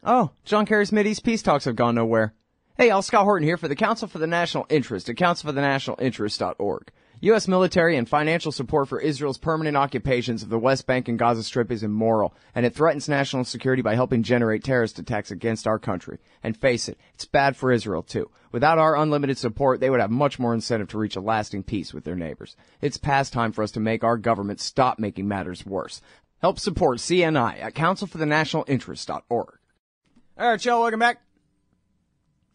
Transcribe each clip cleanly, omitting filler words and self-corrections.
Oh, John Kerry's Mideast peace talks have gone nowhere. Hey, y'all, Scott Horton here for the Council for the National Interest at councilforthenationalinterest.org. U.S. military and financial support for Israel's permanent occupations of the West Bank and Gaza Strip is immoral, and it threatens national security by helping generate terrorist attacks against our country. And face it, it's bad for Israel, too. Without our unlimited support, they would have much more incentive to reach a lasting peace with their neighbors. It's past time for us to make our government stop making matters worse. Help support CNI at councilforthenationalinterest.org. All right, y'all, welcome back.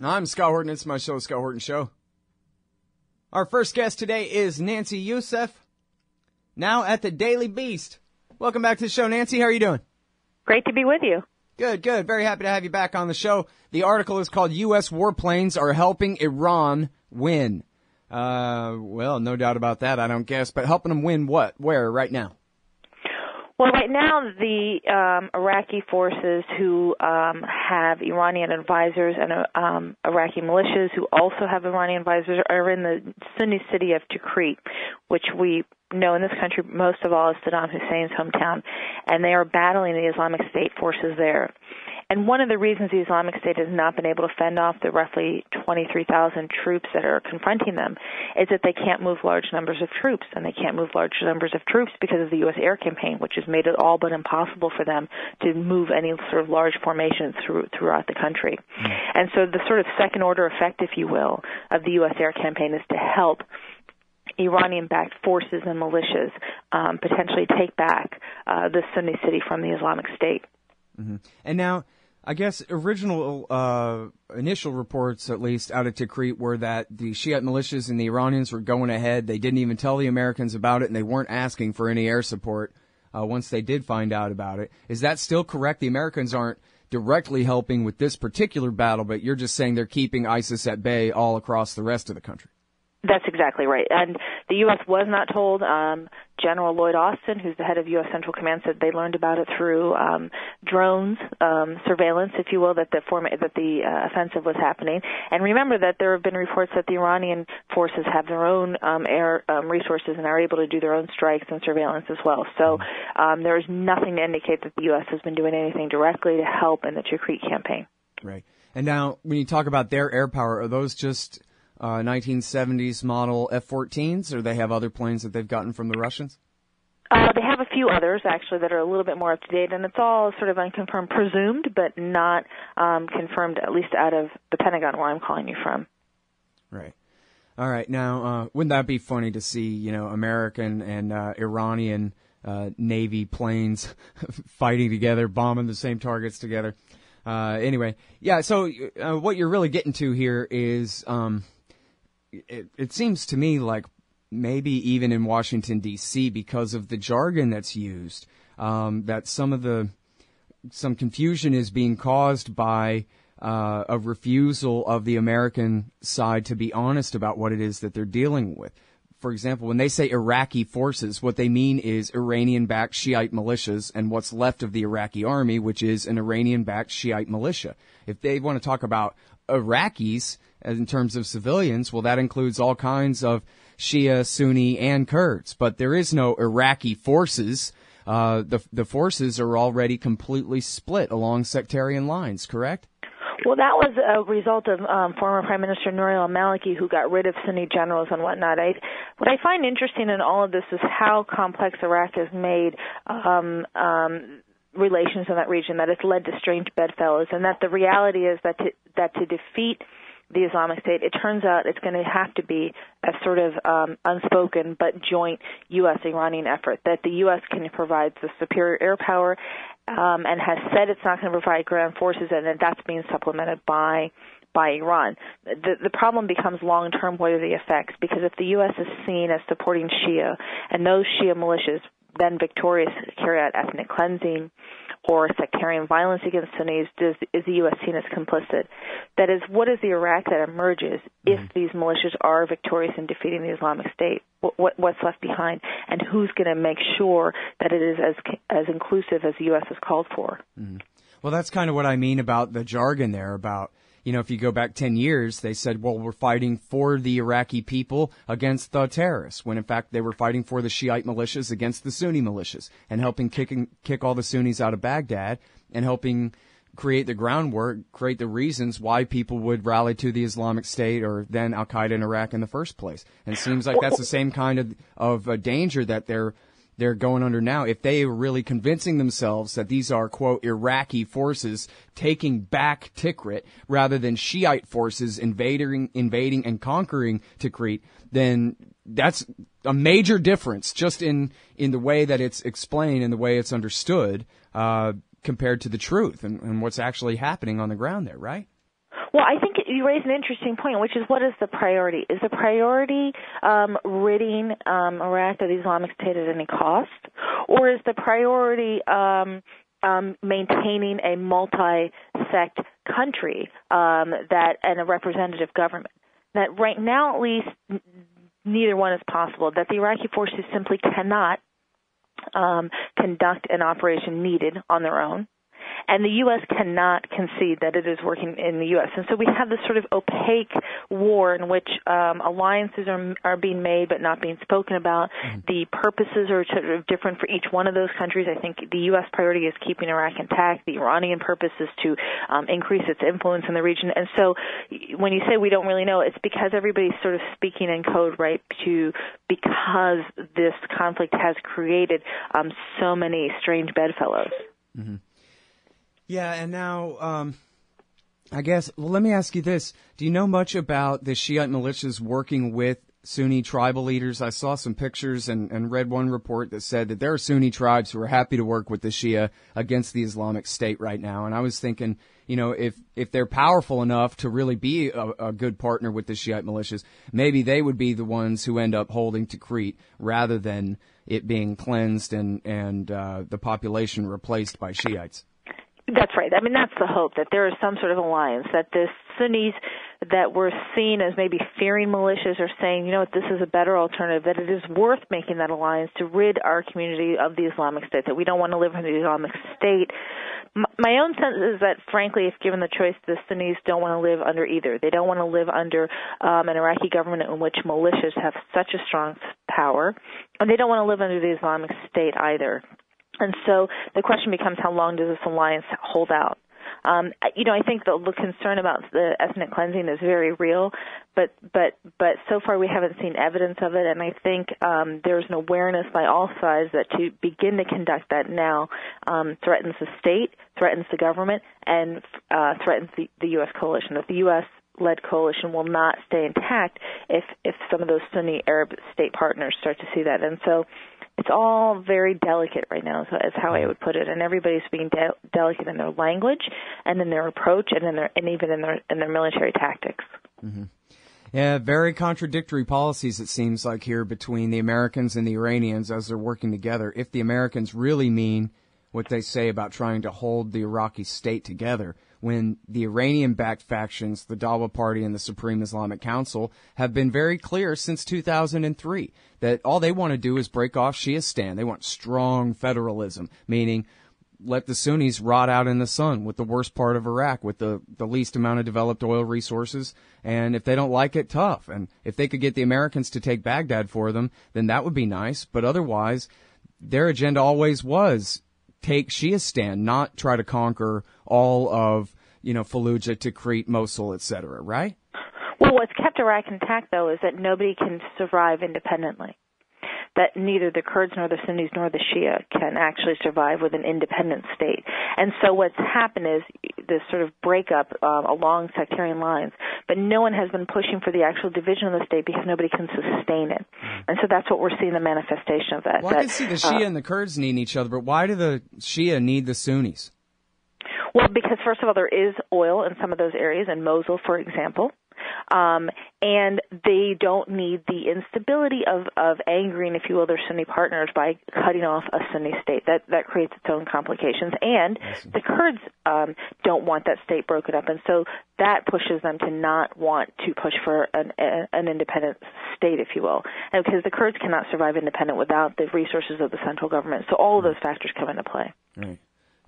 I'm Scott Horton. It's my show, Scott Horton Show. Our first guest today is Nancy Youssef, now at the Daily Beast. Welcome back to the show, Nancy. How are you doing? Great to be with you. Good, good. Very happy to have you back on the show. The article is called U.S. Warplanes Are Helping Iran Win. Well, no doubt about that, I don't guess. But helping them win what? Where right now? Well, right now, the Iraqi forces who have Iranian advisors and Iraqi militias who also have Iranian advisors are in the Sunni city of Tikrit, which we know in this country most of all is Saddam Hussein's hometown, and they are battling the Islamic State forces there. And one of the reasons the Islamic State has not been able to fend off the roughly 23,000 troops that are confronting them is that they can't move large numbers of troops, and they can't move large numbers of troops because of the U.S. air campaign, which has made it all but impossible for them to move any sort of large formations throughout the country. And so the sort of second-order effect, if you will, of the U.S. air campaign is to help Iranian-backed forces and militias potentially take back the Sunni city from the Islamic State. Mm-hmm. And now, I guess initial reports, at least out of Tikrit, were that the Shiite militias and the Iranians were going ahead. They didn't even tell the Americans about it, and they weren't asking for any air support once they did find out about it. Is that still correct? The Americans aren't directly helping with this particular battle, but you're just saying they're keeping ISIS at bay all across the rest of the country. That's exactly right. And the U.S. was not told. General Lloyd Austin, who's the head of U.S. Central Command, said they learned about it through drones, surveillance, if you will, that the offensive was happening. And remember that there have been reports that the Iranian forces have their own air resources and are able to do their own strikes and surveillance as well. So there is nothing to indicate that the U.S. has been doing anything directly to help in the Tikrit campaign. Right. And now, when you talk about their air power, are those just 1970s model F-14s, or they have other planes that they've gotten from the Russians? They have a few others, actually, that are a little bit more up-to-date, and it's all sort of unconfirmed, presumed, but not confirmed, at least out of the Pentagon, where I'm calling you from. Right. All right. Now, wouldn't that be funny to see, American and Iranian Navy planes fighting together, bombing the same targets together? Anyway, yeah, so what you're really getting to here is it seems to me like maybe even in Washington, D.C., because of the jargon that's used, that some confusion is being caused by a refusal of the American side to be honest about what it is that they're dealing with. For example, when they say Iraqi forces, what they mean is Iranian-backed Shiite militias and what's left of the Iraqi army, which is an Iranian-backed Shiite militia. If they want to talk about Iraqis in terms of civilians, well, that includes all kinds of Shia, Sunni, and Kurds. But there is no Iraqi forces. The forces are already completely split along sectarian lines, correct? Well, that was a result of former Prime Minister Nouri al-Maliki, who got rid of Sunni generals and whatnot. What I find interesting in all of this is how complex Iraq has made relations in that region, that it's led to strange bedfellows, and that the reality is that to defeat the Islamic State, it turns out it's going to have to be a sort of unspoken but joint U.S.-Iranian effort, that the U.S. can provide the superior air power and has said it's not going to provide ground forces, and that that's being supplemented by Iran. The problem becomes long-term, what are the effects? Because if the U.S. is seen as supporting Shia, and those Shia militias then victorious carry out ethnic cleansing or sectarian violence against Sunnis, is the U.S. seen as complicit? That is, what is the Iraq that emerges if these militias are victorious in defeating the Islamic State? What's left behind? And who's going to make sure that it is as inclusive as the U.S. has called for? Mm. Well, that's kind of what I mean about the jargon there about, if you go back 10 years, they said, well, we're fighting for the Iraqi people against the terrorists, when in fact they were fighting for the Shiite militias against the Sunni militias and helping kick all the Sunnis out of Baghdad and helping create the groundwork, create the reasons why people would rally to the Islamic State or then Al-Qaeda in Iraq in the first place. And it seems like that's the same kind of danger that they're going under now. If they are really convincing themselves that these are, quote, Iraqi forces taking back Tikrit rather than Shiite forces invading and conquering Tikrit, then that's a major difference just in the way that it's explained and the way it's understood, compared to the truth and what's actually happening on the ground there, right? Well, I think you raise an interesting point, which is what is the priority? Is the priority ridding Iraq of the Islamic State at any cost, or is the priority maintaining a multi-sect country and a representative government? That right now, at least, neither one is possible. That the Iraqi forces simply cannot conduct an operation needed on their own, and the U.S. cannot concede that it is working in the U.S. And so we have this sort of opaque war in which alliances are being made but not being spoken about. Mm-hmm. The purposes are sort of different for each one of those countries. I think the U.S. priority is keeping Iraq intact. The Iranian purpose is to increase its influence in the region. And so when you say we don't really know, it's because everybody's sort of speaking in code, right, because this conflict has created so many strange bedfellows. Mm-hmm. Yeah, and now, I guess, well, let me ask you this. Do you know much about the Shiite militias working with Sunni tribal leaders? I saw some pictures and read one report that said that there are Sunni tribes who are happy to work with the Shia against the Islamic State right now. And I was thinking, if they're powerful enough to really be a good partner with the Shiite militias, maybe they would be the ones who end up holding Tikrit rather than it being cleansed and the population replaced by Shiites. That's right. I mean, that's the hope, that there is some sort of alliance, that the Sunnis that were seen as maybe fearing militias are saying, this is a better alternative, that it is worth making that alliance to rid our community of the Islamic State, that we don't want to live under the Islamic State. My own sense is that, frankly, if given the choice, the Sunnis don't want to live under either. They don't want to live under an Iraqi government in which militias have such a strong power, and they don't want to live under the Islamic State either. And so the question becomes, how long does this alliance hold out? I think the concern about the ethnic cleansing is very real, but so far we haven't seen evidence of it, and I think there's an awareness by all sides that to begin to conduct that now threatens the state, threatens the government, and threatens the U.S. coalition. That the U.S.-led coalition will not stay intact if some of those Sunni Arab state partners start to see that. And so it's all very delicate right now, is how I would put it, and everybody's being delicate in their language and in their approach and even in their military tactics. Mm-hmm. Yeah, very contradictory policies, it seems like, here between the Americans and the Iranians as they're working together. If the Americans really mean what they say about trying to hold the Iraqi state together, when the Iranian-backed factions, the Dawa Party and the Supreme Islamic Council, have been very clear since 2003 that all they want to do is break off Shiistan. They want strong federalism, meaning let the Sunnis rot out in the sun with the worst part of Iraq, with the least amount of developed oil resources. And if they don't like it, tough. And if they could get the Americans to take Baghdad for them, then that would be nice. But otherwise, their agenda always was take Shiistan, not try to conquer all of, Fallujah, Tikrit, Mosul, etc., right? Well, what's kept Iraq intact, though, is that nobody can survive independently. That neither the Kurds nor the Sunnis nor the Shia can actually survive with an independent state. And so what's happened is this sort of breakup along sectarian lines, but no one has been pushing for the actual division of the state because nobody can sustain it. And so that's what we're seeing, the manifestation of that. Well, I can see the Shia and the Kurds needing each other, but why do the Shia need the Sunnis? Well, because, first of all, there is oil in some of those areas, in Mosul, for example. And they don't need the instability of angering, if you will, their Sunni partners by cutting off a Sunni state. That creates its own complications. And the Kurds don't want that state broken up, and so that pushes them to not want to push for an independent state, if you will, and because the Kurds cannot survive independent without the resources of the central government. So all of those factors come into play. Right.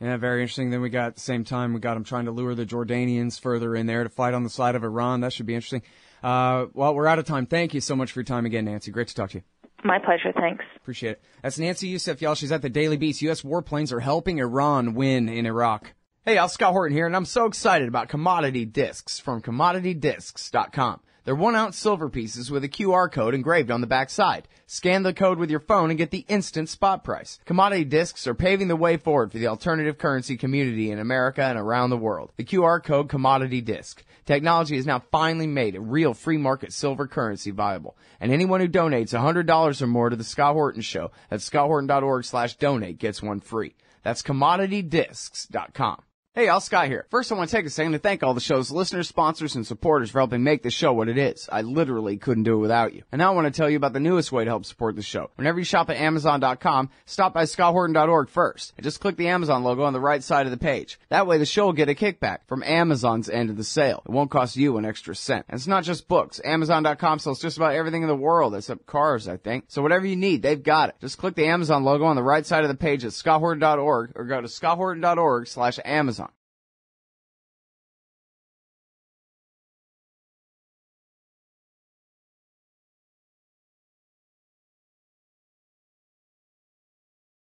Yeah, very interesting. Then at the same time, we got them trying to lure the Jordanians further in there to fight on the side of Iran. That should be interesting. Well, we're out of time. Thank you so much for your time again, Nancy. Great to talk to you. My pleasure. Thanks. Appreciate it. That's Nancy Youssef, y'all. She's at the Daily Beast. U.S. warplanes are helping Iran win in Iraq. Hey, Al, Scott Horton here, and I'm so excited about commodity discs from commoditydiscs.com. They're 1-ounce silver pieces with a QR code engraved on the back side. Scan the code with your phone and get the instant spot price. Commodity discs are paving the way forward for the alternative currency community in America and around the world. The QR code Commodity Disc. Technology has now finally made a real free market silver currency viable. And anyone who donates $100 or more to the Scott Horton Show at scotthorton.org/donate gets one free. That's commoditydiscs.com. Hey, Al, Scott here. First, I want to take a second to thank all the show's listeners, sponsors, and supporters for helping make the show what it is. I literally couldn't do it without you. And now I want to tell you about the newest way to help support the show. Whenever you shop at Amazon.com, stop by scotthorton.org first, and just click the Amazon logo on the right side of the page. That way, the show will get a kickback from Amazon's end of the sale. It won't cost you an extra cent. And it's not just books. Amazon.com sells just about everything in the world, except cars, I think. So whatever you need, they've got it. Just click the Amazon logo on the right side of the page at scotthorton.org or go to scotthorton.org/Amazon.